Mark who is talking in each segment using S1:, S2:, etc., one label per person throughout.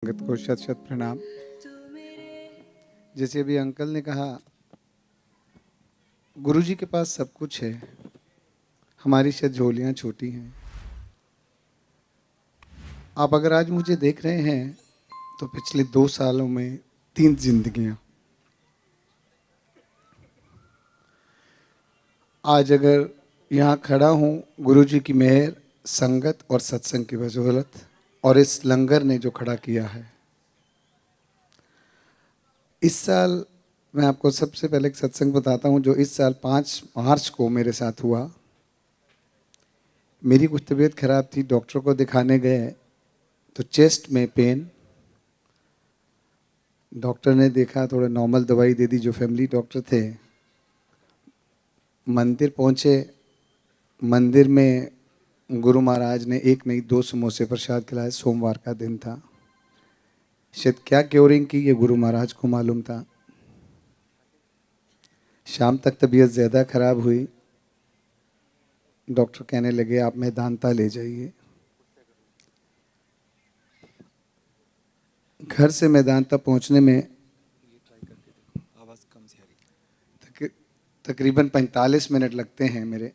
S1: संगत को शत शत प्रणाम। जैसे अभी अंकल ने कहा, गुरुजी के पास सब कुछ है, हमारी शायद झोलियां छोटी हैं। आप अगर आज मुझे देख रहे हैं तो पिछले 2 सालों में 3 जिंदगियां। आज अगर यहाँ खड़ा हूँ, गुरुजी की मेहर, संगत और सत्संग की बदौलत, और इस लंगर ने जो खड़ा किया है। इस साल मैं आपको सबसे पहले एक सत्संग बताता हूँ जो इस साल 5 मार्च को मेरे साथ हुआ। मेरी कुछ तबीयत खराब थी, डॉक्टर को दिखाने गए तो चेस्ट में पेन। डॉक्टर ने देखा, थोड़ा नॉर्मल दवाई दे दी, जो फैमिली डॉक्टर थे। मंदिर पहुंचे, मंदिर में गुरु महाराज ने एक नहीं 2 समोसे प्रसाद खिलाए। सोमवार का दिन था, शायद क्या क्योरिंग की ये गुरु महाराज को मालूम था। शाम तक तबीयत ज़्यादा खराब हुई, डॉक्टर कहने लगे आप मेदांता ले जाइए। घर से मेदांता पहुंचने में तकरीबन 45 मिनट लगते हैं मेरे।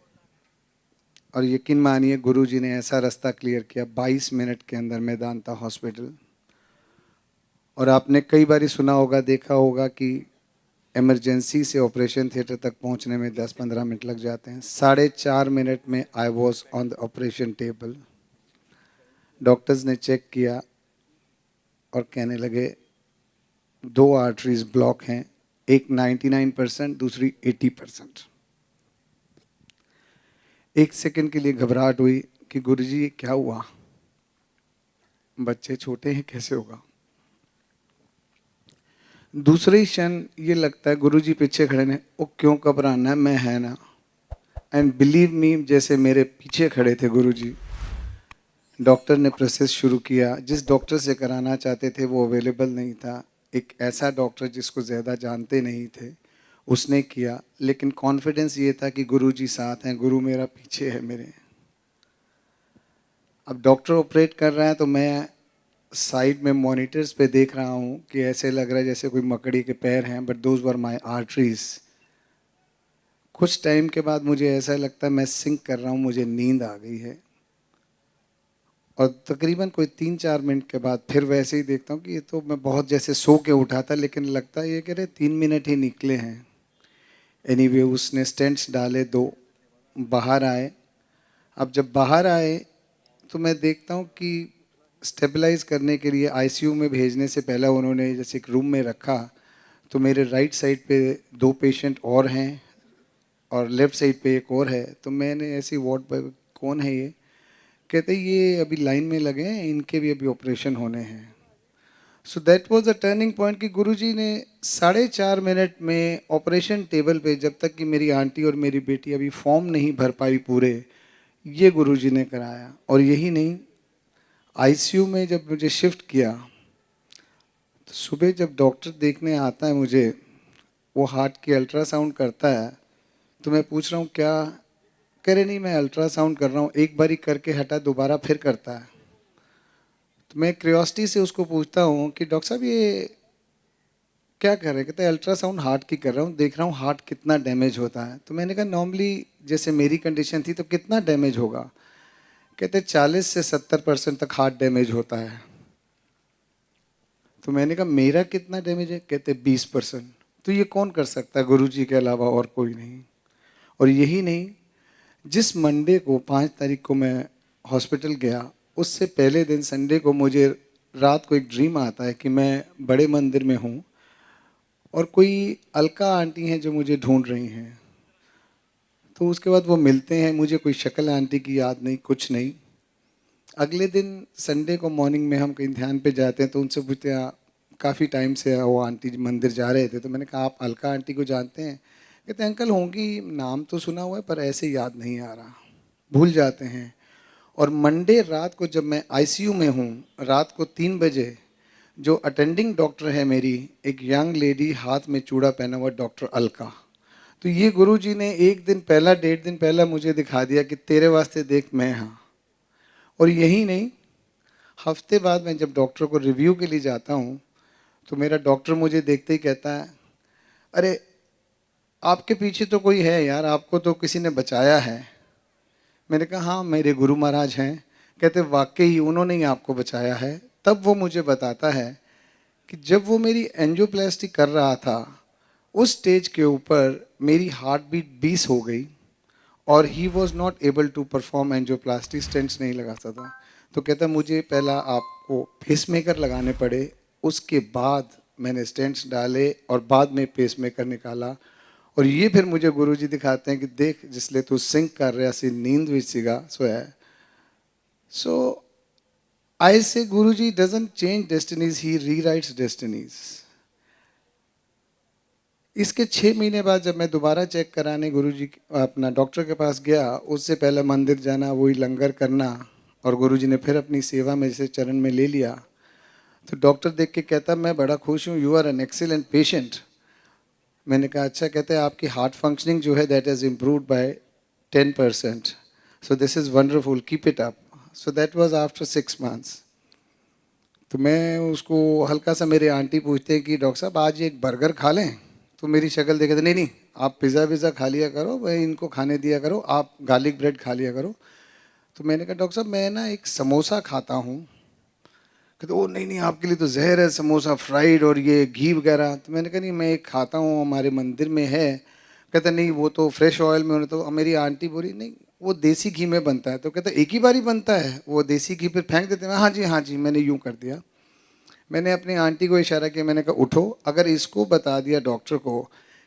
S1: और यकीन मानिए, गुरुजी ने ऐसा रास्ता क्लियर किया 22 मिनट के अंदर मेदांता हॉस्पिटल। और आपने कई बार सुना होगा, देखा होगा कि इमरजेंसी से ऑपरेशन थिएटर तक पहुंचने में 10-15 मिनट लग जाते हैं। 4.5 मिनट में I was on the operation table. Doctors ने चेक किया और कहने लगे 2 आर्टरीज ब्लॉक हैं, एक 99%, दूसरी 80%। एक सेकंड के लिए घबराहट हुई कि गुरुजी ये क्या हुआ, बच्चे छोटे हैं, कैसे होगा। दूसरे ही क्षण ये लगता है गुरुजी पीछे खड़े ने, वो क्यों घबराना है, मैं है ना। एंड बिलीव मी, जैसे मेरे पीछे खड़े थे गुरुजी। डॉक्टर ने प्रोसेस शुरू किया। जिस डॉक्टर से कराना चाहते थे वो अवेलेबल नहीं था। एक ऐसा डॉक्टर जिसको ज़्यादा जानते नहीं थे, उसने किया। लेकिन कॉन्फिडेंस ये था कि गुरुजी साथ हैं, गुरु मेरा पीछे है मेरे। अब डॉक्टर ऑपरेट कर रहा है तो मैं साइड में मॉनिटर्स पे देख रहा हूँ कि ऐसे लग रहा है जैसे कोई मकड़ी के पैर हैं, but those were my arteries. कुछ टाइम के बाद मुझे ऐसा लगता है मैं सिंक कर रहा हूँ, मुझे नींद आ गई है। और तकरीबन कोई 3-4 मिनट के बाद फिर वैसे ही देखता हूँ कि ये तो मैं बहुत जैसे सो के उठा था, लेकिन लगता है ये कह रहे 3 मिनट ही निकले हैं। एनीवे उसने स्टेंट्स डाले 2, बाहर आए। अब जब बाहर आए तो मैं देखता हूँ कि स्टेबलाइज करने के लिए आईसीयू में भेजने से पहले उन्होंने जैसे एक रूम में रखा। तो मेरे राइट साइड पे 2 पेशेंट और हैं और लेफ्ट साइड पे एक और है। तो मैंने ऐसी वार्ड पर, कौन है ये, कहते ये अभी लाइन में लगे हैं, इनके भी अभी ऑपरेशन होने हैं। सो that was a turning point कि गुरुजी ने 4.5 मिनट में ऑपरेशन टेबल पे, जब तक कि मेरी आंटी और मेरी बेटी अभी फॉर्म नहीं भर पाई पूरे, ये गुरुजी ने कराया। और यही नहीं, आईसीयू में जब मुझे शिफ्ट किया तो सुबह जब डॉक्टर देखने आता है मुझे, वो हार्ट की अल्ट्रासाउंड करता है। तो मैं पूछ रहा हूँ क्या, कह रहे नहीं मैं अल्ट्रासाउंड कर रहा हूँ। एक बारी करके हटा, दोबारा फिर करता है। तो मैं क्यूरियोसिटी से उसको पूछता हूँ कि डॉक्टर साहब ये क्या कर रहे हैं। कहते हैं अल्ट्रासाउंड हार्ट की कर रहा हूँ, देख रहा हूँ हार्ट कितना डैमेज होता है। तो मैंने कहा नॉर्मली जैसे मेरी कंडीशन थी तो कितना डैमेज होगा। कहते 40 से 70% तक हार्ट डैमेज होता है। तो मैंने कहा मेरा कितना डैमेज है। कहते 20%। तो ये कौन कर सकता है, गुरुजी के अलावा और कोई नहीं। और यही नहीं, जिस मंडे को 5 तारीख को मैं हॉस्पिटल गया, उससे पहले दिन संडे को मुझे रात को एक ड्रीम आता है कि मैं बड़े मंदिर में हूँ और कोई अलका आंटी हैं जो मुझे ढूंढ रही हैं। तो उसके बाद वो मिलते हैं, मुझे कोई शक्ल आंटी की याद नहीं, कुछ नहीं। अगले दिन संडे को मॉर्निंग में हम कहीं ध्यान पे जाते हैं तो उनसे पूछते हैं काफ़ी टाइम से वो आंटी जी मंदिर जा रहे थे। तो मैंने कहा आप अलका आंटी को जानते हैं। कहते हैं अंकल होंगी, नाम तो सुना हुआ है पर ऐसे याद नहीं आ रहा, भूल जाते हैं। और मंडे रात को जब मैं आईसीयू में हूँ, रात को 3 बजे, जो अटेंडिंग डॉक्टर है मेरी, एक यंग लेडी, हाथ में चूड़ा पहना हुआ, डॉक्टर अलका। तो ये गुरुजी ने एक दिन पहला, 1.5 दिन पहला मुझे दिखा दिया कि तेरे वास्ते देख मैं हाँ। और यही नहीं, हफ्ते बाद मैं जब डॉक्टर को रिव्यू के लिए जाता हूँ तो मेरा डॉक्टर मुझे देखते ही कहता है, अरे आपके पीछे तो कोई है यार, आपको तो किसी ने बचाया है। मैंने कहा हाँ, मेरे गुरु महाराज हैं। कहते वाकई उन्होंने ही आपको बचाया है। तब वो मुझे बताता है कि जब वो मेरी एंजियोप्लास्टी कर रहा था, उस स्टेज के ऊपर मेरी हार्ट बीट 20 हो गई और he was not able to perform angioplasty, stents नहीं लगा सकता। तो कहता मुझे पहला आपको पेसमेकर लगाने पड़े, उसके बाद मैंने स्टेंट्स डाले और बाद में पेसमेकर निकाला। और ये फिर मुझे गुरुजी दिखाते हैं कि देख जिसले तू सिंक कर रहा सी नींद विच सीगा सोया। So I say Guruji doesn't change destinies, he rewrites destinies. इसके 6 महीने बाद जब मैं दोबारा चेक कराने गुरुजी अपना डॉक्टर के पास गया, उससे पहले मंदिर जाना, वही लंगर करना, और गुरुजी ने फिर अपनी सेवा में से चरण में ले लिया। तो डॉक्टर देख के कहता मैं बड़ा खुश हूँ, you are an excellent patient. मैंने कहा अच्छा। कहते हैं आपकी हार्ट फंक्शनिंग जो है that is improved by 10%, so this is wonderful, keep it up. So that was after 6 months. तो मैं उसको हल्का सा, मेरे आंटी पूछते हैं कि डॉक्टर साहब आज एक बर्गर खा लें, तो मेरी शक्ल देखे तो नहीं नहीं, आप पिज़्ज़ा विज़ा खा लिया करो, वही इनको खाने दिया करो, आप गार्लिक ब्रेड खा लिया करो। तो मैंने कहा डॉक्टर साहब मैं ना एक समोसा खाता हूँ। कहते ओ नहीं नहीं, आपके लिए तो जहर है समोसा, फ्राइड और ये घी वगैरह। तो मैंने कहा नहीं मैं एक खाता हूँ, हमारे मंदिर में है। कहता नहीं वो तो फ्रेश ऑयल में होने। तो मेरी आंटी बोली नहीं वो देसी घी में बनता है। तो कहता एक ही बार ही बनता है वो देसी घी, फिर फेंक देते हैं। हाँ जी हाँ जी, मैंने यूँ कर दिया। मैंने अपनी आंटी को इशारा किया, मैंने कहा उठो, अगर इसको बता दिया डॉक्टर को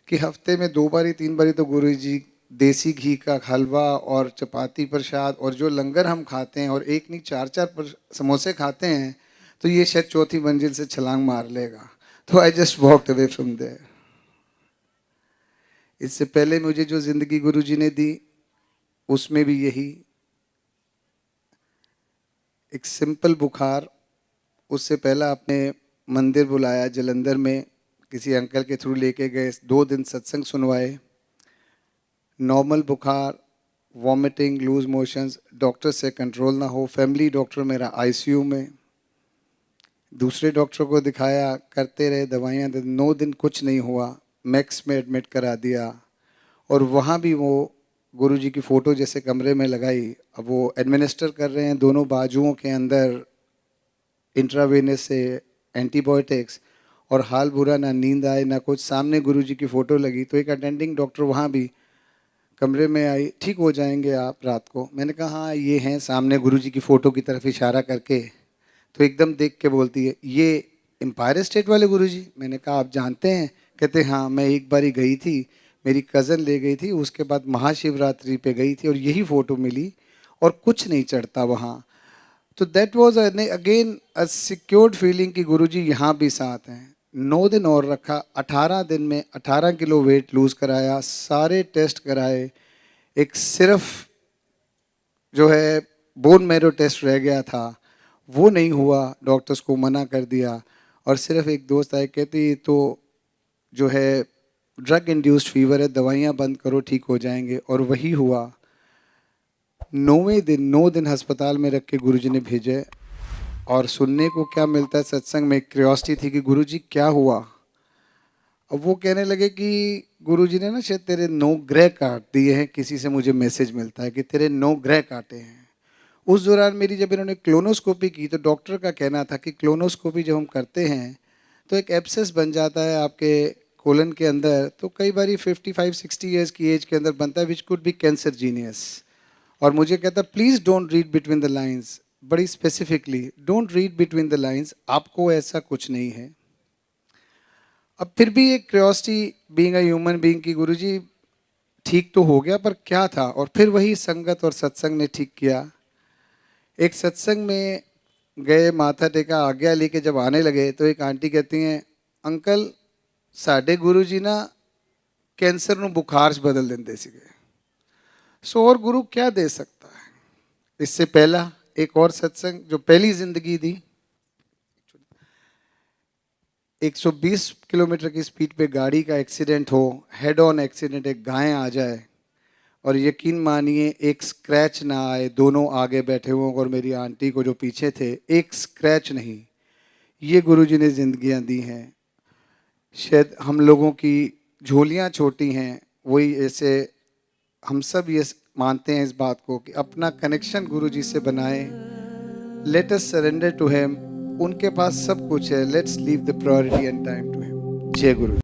S1: कि हफ्ते में 2 बारी 3 बारी तो गुरु जी देसी घी का हलवा और चपाती प्रसाद और जो लंगर हम खाते हैं और एक नहीं 4-4 समोसे खाते हैं, तो ये शायद चौथी मंजिल से छलांग मार लेगा। तो I just walked away from there. इससे पहले मुझे जो जिंदगी गुरु जी ने दी उसमें भी यही एक सिंपल बुखार। उससे पहला आपने मंदिर बुलाया जलंधर में, किसी अंकल के थ्रू लेके गए, 2 दिन सत्संग सुनवाए। नॉर्मल बुखार, वॉमिटिंग, लूज मोशंस, डॉक्टर से कंट्रोल ना हो, फैमिली डॉक्टर मेरा आईसीयू में। दूसरे डॉक्टर को दिखाया, करते रहे दवाइयाँ, 9 दिन कुछ नहीं हुआ, मैक्स में एडमिट करा दिया। और वहाँ भी वो गुरुजी की फ़ोटो जैसे कमरे में लगाई। अब वो एडमिनिस्टर कर रहे हैं दोनों बाजुओं के अंदर इंट्रावेनस से एंटीबायोटिक्स, और हाल बुरा, ना नींद आए ना कुछ। सामने गुरुजी की फ़ोटो लगी तो एक अटेंडिंग डॉक्टर वहाँ भी कमरे में आई, ठीक हो जाएंगे आप रात को। मैंने कहा हाँ ये हैं, सामने गुरुजी की फ़ोटो की तरफ इशारा करके। तो एकदम देख के बोलती है ये एम्पायर स्टेट वाले गुरुजी। मैंने कहा आप जानते हैं? कहते हाँ मैं एक बारी गई थी, मेरी कज़न ले गई थी, उसके बाद महाशिवरात्रि पे गई थी और यही फ़ोटो मिली और कुछ नहीं चढ़ता वहाँ। तो that was again a secured feeling कि गुरुजी यहाँ भी साथ हैं। 9 दिन और रखा, 18 दिन में 18 किलो वेट लूज कराया, सारे टेस्ट कराए। एक सिर्फ जो है बोन मैरो टेस्ट रह गया था, वो नहीं हुआ, डॉक्टर्स को मना कर दिया। और सिर्फ एक दोस्त आए, कहती तो जो है ड्रग इंड्यूस्ड फीवर है, दवाइयाँ बंद करो ठीक हो जाएंगे। और वही हुआ। 9वें दिन अस्पताल में रख के गुरुजी ने भेजे। और सुनने को क्या मिलता है सत्संग में, क्यूरियोसिटी थी कि गुरुजी क्या हुआ। अब वो कहने लगे कि गुरुजी ने ना शायद तेरे 9 ग्रह काट दिए हैं, किसी से मुझे मैसेज मिलता है कि तेरे 9 ग्रह काटे हैं। उस दौरान मेरी जब इन्होंने क्लोनोस्कोपी की तो डॉक्टर का कहना था कि क्लोनोस्कोपी जब हम करते हैं तो एक एब्सेस बन जाता है आपके कोलन के अंदर, तो कई बार 55-60 ईयर्स की एज के अंदर बनता है, which could be cancerogenous. और मुझे कहता please don't read between the lines, बड़ी specifically don't read between the lines, आपको ऐसा कुछ नहीं है। अब फिर भी एक curiosity being a human being की गुरुजी ठीक तो हो गया पर क्या था। और फिर वही संगत और सत्संग ने ठीक किया। एक सत्संग में गए, माथा टेका, आज्ञा लेके जब आने लगे तो एक आंटी कहती हैं अंकल साढ़े गुरु जी ना कैंसर ਨੂੰ बुखार च बदल देंदे सीगे। सो और गुरु क्या दे सकता है। इससे पहला एक और सत्संग जो पहली जिंदगी दी, 120 किलोमीटर की स्पीड पे गाड़ी का एक्सीडेंट हो, हेड ऑन एक्सीडेंट, एक गाय आ जाए, और यकीन मानिए एक स्क्रैच ना आए, दोनों आगे बैठे हुए और मेरी आंटी को जो पीछे थे, एक स्क्रैच नहीं। ये गुरुजी ने जिंदगियां दी हैं। शायद हम लोगों की झोलियां छोटी हैं, वही ऐसे हम सब ये मानते हैं इस बात को कि अपना कनेक्शन गुरुजी से बनाएं। Let us surrender to him. उनके पास सब कुछ है, let's leave the priority and time to him. जय गुरु।